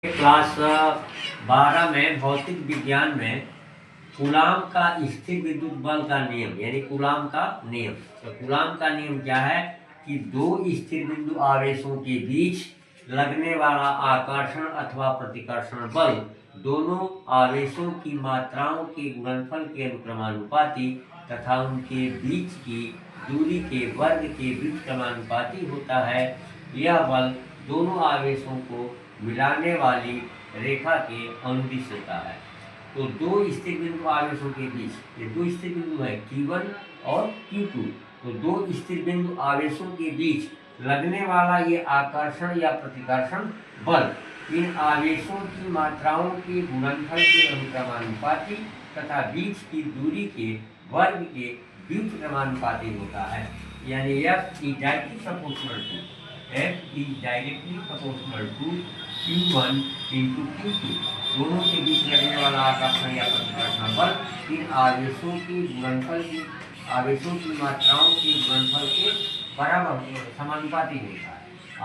Class 12 में भौतिक विज्ञान में कूलाम का स्थिर विद्युत बल का नियम यानी कूलाम का नियम। तो कूलाम का नियम क्या है कि दो स्थिर बिंदु आवेशों के बीच लगने वाला आकर्षण अथवा प्रतिकर्षण बल दोनों आवेशों की मात्राओं के गुणनफल के अनुक्रमानुपाती तथा उनके बीच की दूरी के वर्ग के व्युत्क्रमानुपाती होता है। यह बल दोनों आवेशों को मिलाने वाली रेखा के अनुदिश होता है। तो दो स्थिर बिंदु आवेशों के बीच, ये दो स्थिर बिंदु है Q1 और Q2। तो दो स्थिर बिंदु आवेशों के बीच लगने वाला ये आकर्षण या प्रतिकर्षण बल इन आवेशों की मात्राओं के गुणनफल के अनुक्रमानुपाती तथा बीच की दूरी के वर्ग के व्युत्क्रमानुपाती होता है। यानी F is directly proportional to Q1 into Q2। दोनों के बीच लगने वाला आकर्षण या प्रतिकर्षण बल इन आवेशों की गुणनफल की आवेशों की मात्राओं के गुणनफल के बराबर समानुपाती होता है।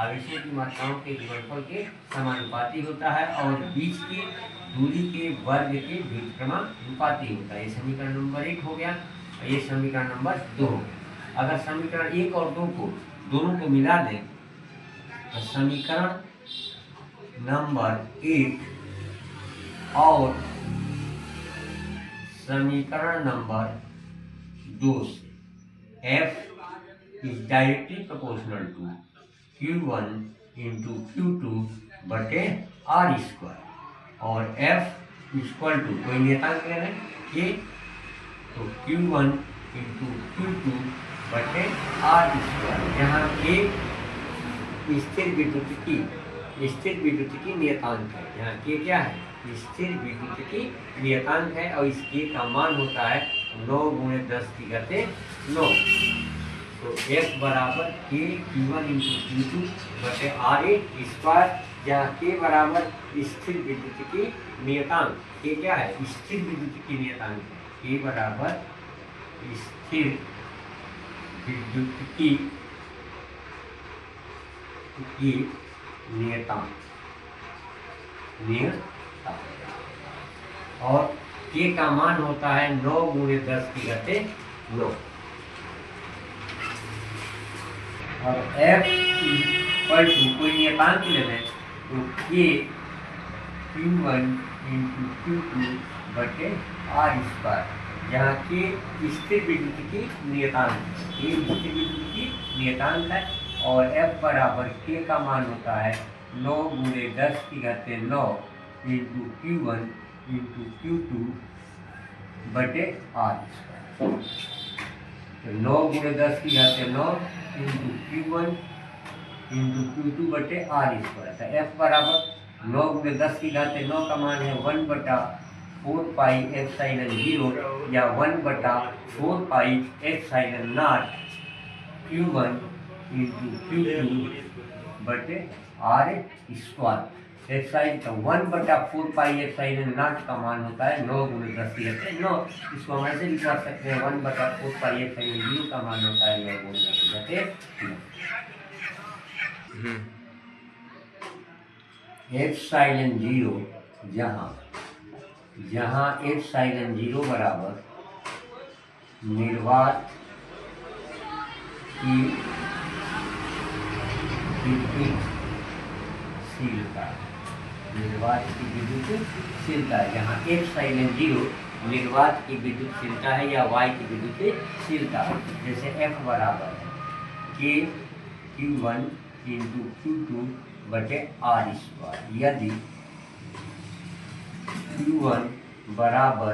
आवेशों की मात्राओं के गुणनफल के समानुपाती होता है और बीच की दूरी के वर्ग के व्युत्क्रमानुपाती होता है। ये समीकरण नंबर 1 हो गया। ये समीकरण नंबर 2 हो गया। अगर समीकरण 1 और 2 को दोनों को मिला दें तो समीकरण नंबर 1 और समीकरण नंबर 2 से F is directly proportional to Q1 into Q2 बटे R स्क्वायर और F इक्वल टू कोई नियतांक ले लें K, तो Q1 इंटू Q2 बटे R स्क्वायर, जहाँ K स्थिर विद्युत की नियतांक है। यहाँ K क्या है? स्थिर विद्युत की नियतांक है और इस K का मान होता है 9 गुणे 10 की घाते 9। तो F बराबर K Q1 इंटू Q2 बटे R स्क्वायर, जहाँ K बराबर स्थिर विद्युत की नियतांक। K क्या है? स्थिर विद्युत की नियतांक है। K बराबर स्थिर विद्युत की नियतांक और K का मान होता है 9 गुणे 10 की घाते 9 और F इक्वल टू कोई नियतांक ले लें तो K Q1 इंटू Q2 बटे R स्क्वायर, जहाँ K स्थिर विद्युत की नियतांक है। K स्थिर विद्युत की नियतांक है और F बराबर K का मान होता है 9 गुणे 10 की घाते 9 इंटू Q1 इंटू Q2 बटे R स्क्वायर। तो 9 गुणे 10 की घाते 9 इंटू Q1 इंटू Q2 बटे R स्क्वायर। तो F बराबर 9 गुणे 10 की घाते 9 का मान है 1 बटा 4 पाई एप्सिलॉन 0 या 1 बटा 4 pi epsilon not Q1 into Q2 बटे R स्क्वायर। एप्सिलॉन का 1 बटा 4 पाई एप्सिलॉन नॉट का मान होता है 9 गुणे 10 की घाते 9। इसको हम ऐसे भी कर सकते हैं 1 बटा 4 पाई एप्सिलॉन 0 का मान होता है 9 गुणे 10 की घाते 9। एप्सिलॉन 0 जहाँ एप्सिलॉन 0 बराबर निर्वात की विद्युतशीलता है, जहाँ एप्सिलॉन 0 निर्वात की विद्युतशीलता है या Y की विद्युतशीलता। जैसे F बराबर है K Q1 इंटू Q2 बटे R स्क्वायर। यदि Q1 बराबर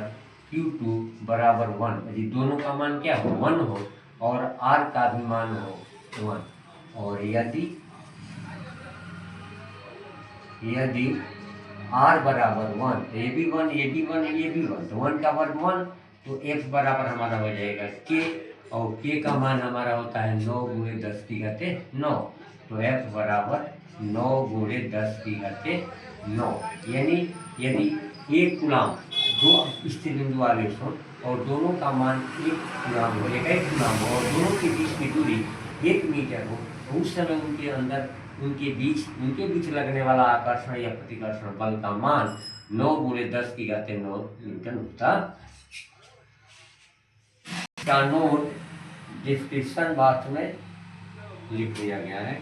Q2 बराबर 1, यदि दोनों का मान क्या हो 1 हो और R का भी मान हो 1, और यदि R बराबर 1, ये भी 1 ये भी 1 ये भी 1, तो 1 का वर्ग 1, तो F बराबर हमारा हो जाएगा K और K का मान हमारा होता है 9 गुणे 10 की घाते 9। तो F बराबर 9 गुणे 10 की घाते 9। यानी यदि एक कूलाम दो स्थिर बिंदु आवेश हो और दोनों का मान 1 कूलाम हो और दोनों के बीच की दूरी 1 मीटर हो, तो उस समय उनके अंदर उनके बीच लगने वाला आकर्षण या प्रतिकर्षण बल का मान 9 × 10⁻9 न्यूटन होता। का नोट डिस्क्रिप्शन बॉक्स में लिख दिया गया है।